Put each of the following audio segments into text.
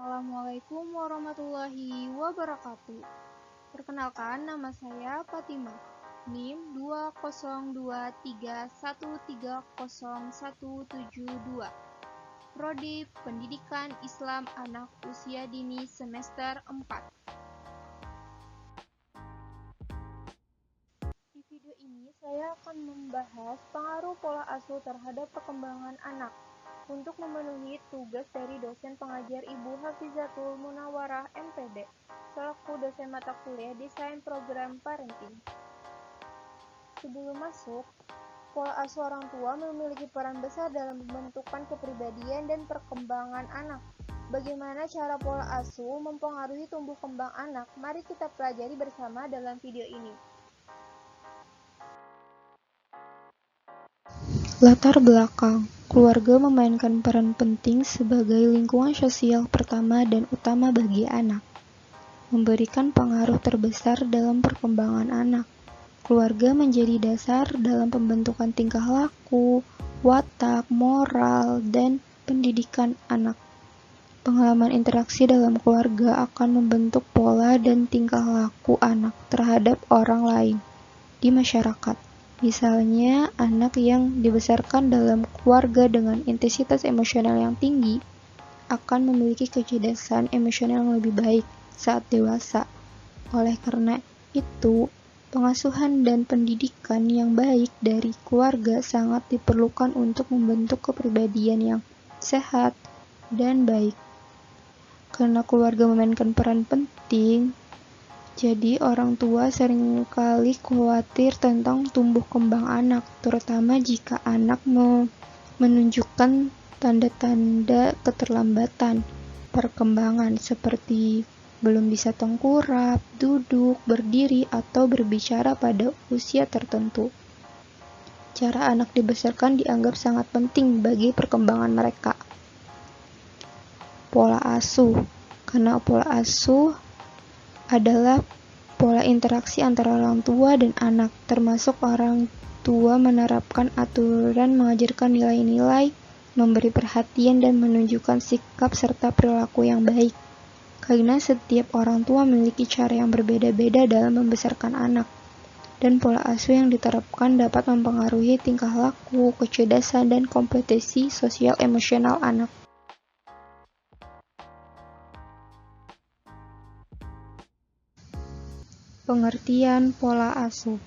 Assalamualaikum warahmatullahi wabarakatuh. Perkenalkan, nama saya Fatimah. NIM 20231301172. Prodi Pendidikan Islam Anak Usia Dini Semester 4. Di video ini saya akan membahas pengaruh pola asuh terhadap perkembangan anak. Untuk memenuhi tugas dari dosen pengajar Ibu Hafizatul Munawarah MPD, selaku dosen mata kuliah Desain Program Parenting. Sebelum masuk, pola asuh orang tua memiliki peran besar dalam pembentukan kepribadian dan perkembangan anak. Bagaimana cara pola asuh mempengaruhi tumbuh kembang anak? Mari kita pelajari bersama dalam video ini. Latar belakang. Keluarga memainkan peran penting sebagai lingkungan sosial pertama dan utama bagi anak, memberikan pengaruh terbesar dalam perkembangan anak. Keluarga menjadi dasar dalam pembentukan tingkah laku, watak, moral, dan pendidikan anak. Pengalaman interaksi dalam keluarga akan membentuk pola dan tingkah laku anak terhadap orang lain di masyarakat. Misalnya, anak yang dibesarkan dalam keluarga dengan intensitas emosional yang tinggi akan memiliki kecerdasan emosional yang lebih baik saat dewasa. Oleh karena itu, pengasuhan dan pendidikan yang baik dari keluarga sangat diperlukan untuk membentuk kepribadian yang sehat dan baik. Karena keluarga memainkan peran penting, jadi orang tua seringkali khawatir tentang tumbuh kembang anak, terutama jika anak menunjukkan tanda-tanda keterlambatan perkembangan seperti belum bisa tengkurap, duduk, berdiri, atau berbicara pada usia tertentu. Cara anak dibesarkan dianggap sangat penting bagi perkembangan mereka. Pola asuh. Karena pola asuh adalah pola interaksi antara orang tua dan anak, termasuk orang tua menerapkan aturan, mengajarkan nilai-nilai, memberi perhatian, dan menunjukkan sikap serta perilaku yang baik. Karena setiap orang tua memiliki cara yang berbeda-beda dalam membesarkan anak, dan pola asuh yang diterapkan dapat mempengaruhi tingkah laku, kecerdasan, dan kompetensi sosial emosional anak. Pengertian pola asuh.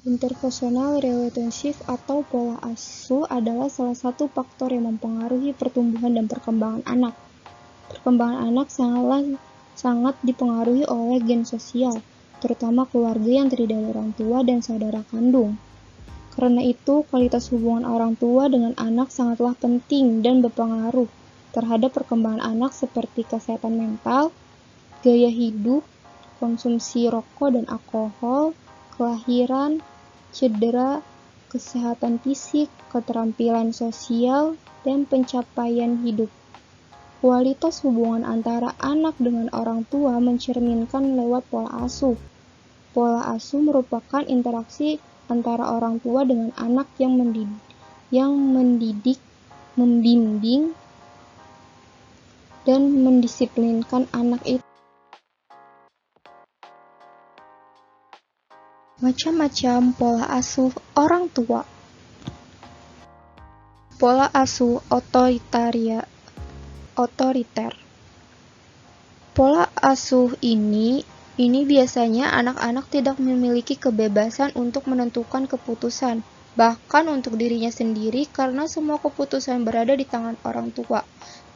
Interpersonal relationship atau pola asuh adalah salah satu faktor yang mempengaruhi pertumbuhan dan perkembangan anak. Perkembangan anak sangat dipengaruhi oleh gen sosial, terutama keluarga yang terdiri dari orang tua dan saudara kandung. Karena itu, kualitas hubungan orang tua dengan anak sangatlah penting dan berpengaruh terhadap perkembangan anak seperti kesehatan mental, gaya hidup, konsumsi rokok dan alkohol, kelahiran, cedera, kesehatan fisik, keterampilan sosial, dan pencapaian hidup. Kualitas hubungan antara anak dengan orang tua mencerminkan lewat pola asuh. Pola asuh merupakan interaksi antara orang tua dengan anak yang mendidik, membimbing, dan mendisiplinkan anak itu. Macam-macam pola asuh orang tua. Pola asuh otoriter. Pola asuh ini biasanya anak-anak tidak memiliki kebebasan untuk menentukan keputusan, bahkan untuk dirinya sendiri, karena semua keputusan berada di tangan orang tua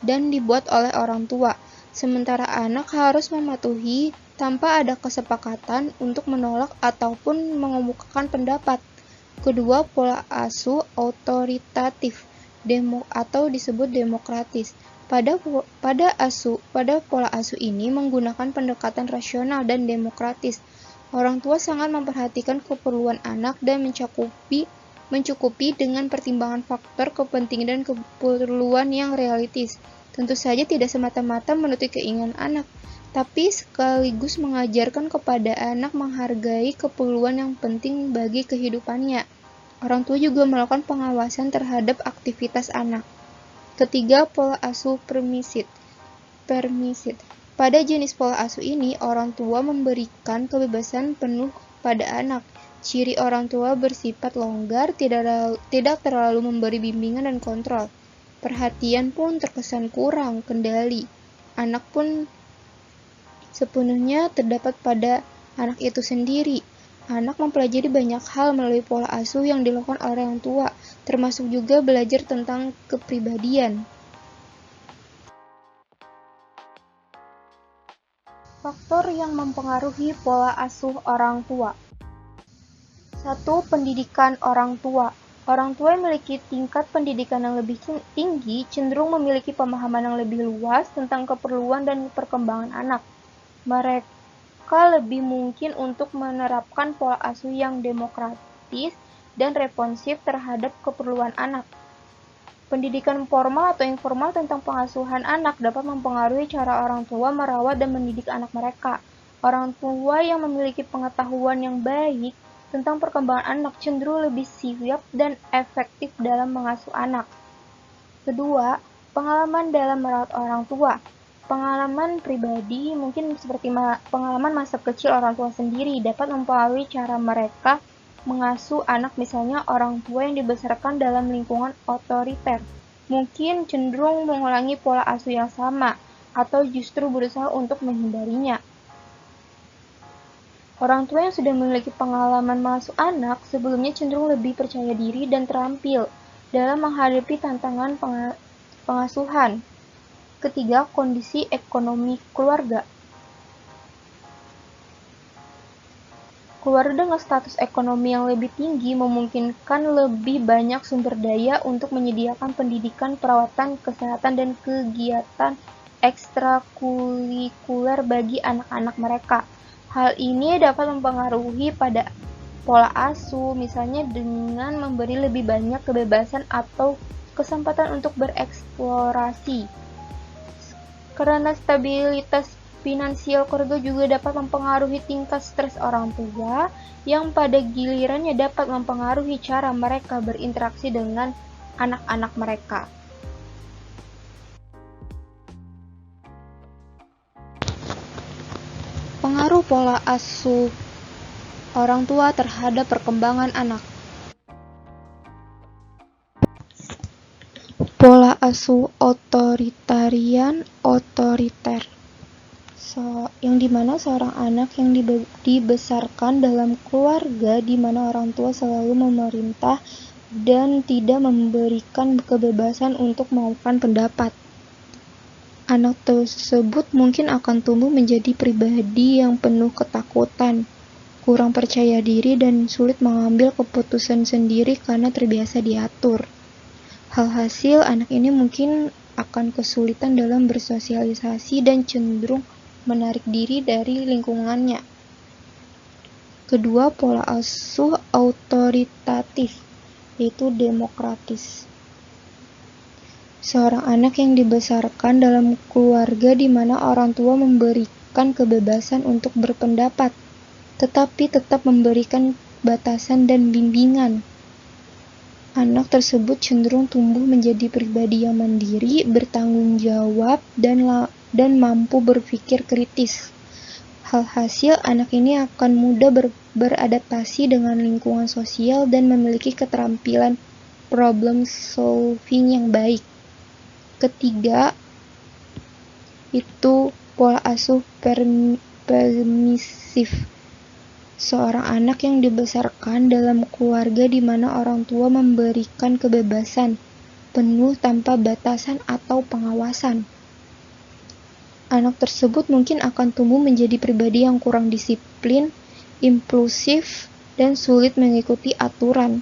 dan dibuat oleh orang tua, sementara anak harus mematuhi tanpa ada kesepakatan untuk menolak ataupun mengemukakan pendapat. Kedua, pola asuh otoritatif atau disebut demokratis. Pada pola asuh ini menggunakan pendekatan rasional dan demokratis. Orang tua sangat memperhatikan keperluan anak dan mencukupi dengan pertimbangan faktor kepentingan dan keperluan yang realistis. Tentu saja tidak semata-mata menuruti keinginan anak, tapi sekaligus mengajarkan kepada anak menghargai keperluan yang penting bagi kehidupannya. Orang tua juga melakukan pengawasan terhadap aktivitas anak. Ketiga, pola asuh permisit. Pada jenis pola asuh ini, orang tua memberikan kebebasan penuh pada anak. Ciri orang tua bersifat longgar, tidak terlalu memberi bimbingan dan kontrol. Perhatian pun terkesan kurang kendali. Anak pun sepenuhnya terdapat pada anak itu sendiri. Anak mempelajari banyak hal melalui pola asuh yang dilakukan oleh orang tua, termasuk juga belajar tentang kepribadian. Faktor yang mempengaruhi pola asuh orang tua. 1. Pendidikan orang tua. Orang tua yang memiliki tingkat pendidikan yang lebih tinggi cenderung memiliki pemahaman yang lebih luas tentang keperluan dan perkembangan anak. Mereka lebih mungkin untuk menerapkan pola asuh yang demokratis dan responsif terhadap keperluan anak. Pendidikan formal atau informal tentang pengasuhan anak dapat mempengaruhi cara orang tua merawat dan mendidik anak mereka. Orang tua yang memiliki pengetahuan yang baik tentang perkembangan anak cenderung lebih siap dan efektif dalam mengasuh anak. Kedua, pengalaman dalam merawat orang tua. Pengalaman pribadi, mungkin seperti pengalaman masa kecil orang tua sendiri, dapat mempengaruhi cara mereka mengasuh anak. Misalnya, orang tua yang dibesarkan dalam lingkungan otoriter mungkin cenderung mengulangi pola asuh yang sama, atau justru berusaha untuk menghindarinya. Orang tua yang sudah memiliki pengalaman mengasuh anak sebelumnya cenderung lebih percaya diri dan terampil dalam menghadapi tantangan pengasuhan. Ketiga, kondisi ekonomi keluarga. Keluarga dengan status ekonomi yang lebih tinggi memungkinkan lebih banyak sumber daya untuk menyediakan pendidikan, perawatan, kesehatan, dan kegiatan ekstrakurikuler bagi anak-anak mereka. Hal ini dapat mempengaruhi pada pola asuh, misalnya dengan memberi lebih banyak kebebasan atau kesempatan untuk bereksplorasi. Karena stabilitas finansial keluarga juga dapat mempengaruhi tingkat stres orang tua, yang pada gilirannya dapat mempengaruhi cara mereka berinteraksi dengan anak-anak mereka. Pengaruh pola asuh orang tua terhadap perkembangan anak. Pola asuh otoriter, yang dimana seorang anak yang dibesarkan dalam keluarga di mana orang tua selalu memerintah dan tidak memberikan kebebasan untuk melakukan pendapat. Anak tersebut mungkin akan tumbuh menjadi pribadi yang penuh ketakutan, kurang percaya diri, dan sulit mengambil keputusan sendiri karena terbiasa diatur. Hasil, anak ini mungkin akan kesulitan dalam bersosialisasi dan cenderung menarik diri dari lingkungannya. Kedua, pola asuh autoritatif, yaitu demokratis. Seorang anak yang dibesarkan dalam keluarga di mana orang tua memberikan kebebasan untuk berpendapat, tetapi tetap memberikan batasan dan bimbingan. Anak tersebut cenderung tumbuh menjadi pribadi yang mandiri, bertanggung jawab, dan mampu berpikir kritis. Hasil, anak ini akan mudah beradaptasi dengan lingkungan sosial dan memiliki keterampilan problem solving yang baik. Ketiga, itu pola asuh permisif. Seorang anak yang dibesarkan dalam keluarga di mana orang tua memberikan kebebasan penuh tanpa batasan atau pengawasan. Anak tersebut mungkin akan tumbuh menjadi pribadi yang kurang disiplin, impulsif, dan sulit mengikuti aturan.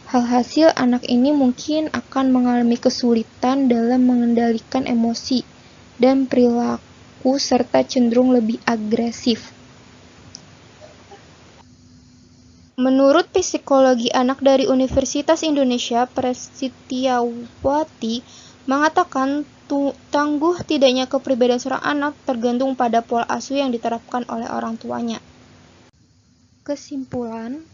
Hasil, anak ini mungkin akan mengalami kesulitan dalam mengendalikan emosi dan perilaku serta cenderung lebih agresif. Menurut psikologi anak dari Universitas Indonesia, Prasetyawati mengatakan tangguh tidaknya kepribadian seorang anak tergantung pada pola asuh yang diterapkan oleh orang tuanya. Kesimpulan,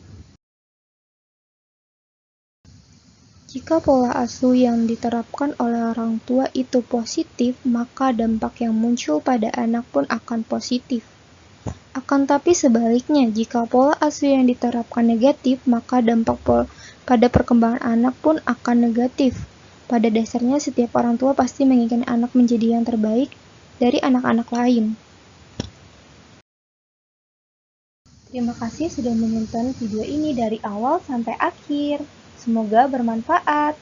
Jika pola asuh yang diterapkan oleh orang tua itu positif, maka dampak yang muncul pada anak pun akan positif. Akan tapi sebaliknya, jika pola asuh yang diterapkan negatif, maka dampak pada perkembangan anak pun akan negatif. Pada dasarnya, setiap orang tua pasti menginginkan anak menjadi yang terbaik dari anak-anak lain. Terima kasih sudah menonton video ini dari awal sampai akhir. Semoga bermanfaat.